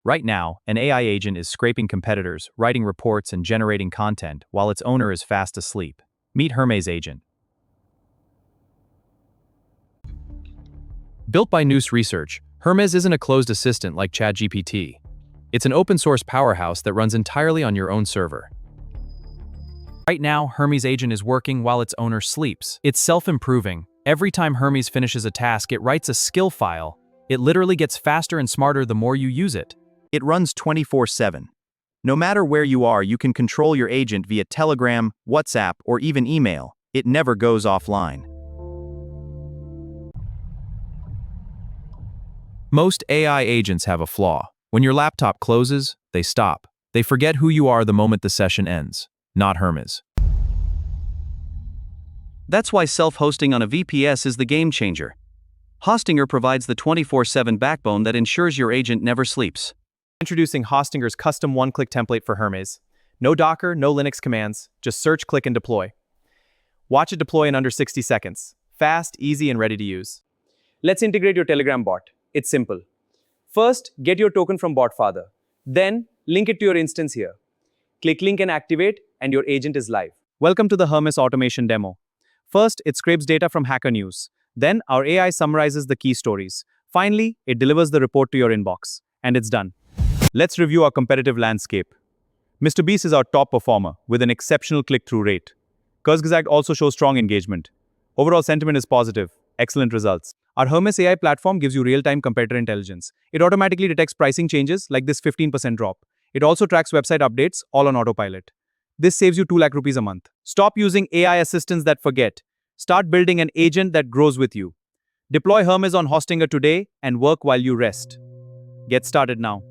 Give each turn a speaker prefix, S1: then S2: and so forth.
S1: Right now, an AI agent is scraping competitors, writing reports, and generating content while its owner is fast asleep. Meet Hermes Agent. Built by Nous Research, Hermes isn't a closed assistant like ChatGPT. It's an open-source powerhouse that runs entirely on your own server. Right now, Hermes Agent is working while its owner sleeps. It's self-improving. Every time Hermes finishes a task, it writes a skill file. It literally gets faster and smarter the more you use it.
S2: It runs 24/7. No matter where you are, you can control your agent via Telegram, WhatsApp, or even email. It never goes offline.
S1: Most AI agents have a flaw. When your laptop closes, they stop. They forget who you are the moment the session ends. Not Hermes.
S2: That's why self-hosting on a VPS is the game changer. Hostinger provides the 24/7 backbone that ensures your agent never sleeps.
S3: Introducing Hostinger's custom one-click template for Hermes. No Docker, no Linux commands, just search, click, and deploy. Watch it deploy in under 60 seconds. Fast, easy, and ready to use. Let's integrate your Telegram bot. It's simple. First, get your token from BotFather. Then, link it to your instance here. Click link and activate, and your agent is live. Welcome to the Hermes automation demo. First, it scrapes data from Hacker News. Then, our AI summarizes the key stories. Finally, it delivers the report to your inbox. And it's done. Let's review our competitive landscape. Mr. Beast is our top performer, with an exceptional click-through rate. Kurzgesagt also shows strong engagement. Overall sentiment is positive. Excellent results. Our Hermes AI platform gives you real-time competitor intelligence. It automatically detects pricing changes, like this 15% drop. It also tracks website updates, all on autopilot. This saves you 2 lakh rupees a month. Stop using AI assistants that forget. Start building an agent that grows with you. Deploy Hermes on Hostinger today and work while you rest. Get started now.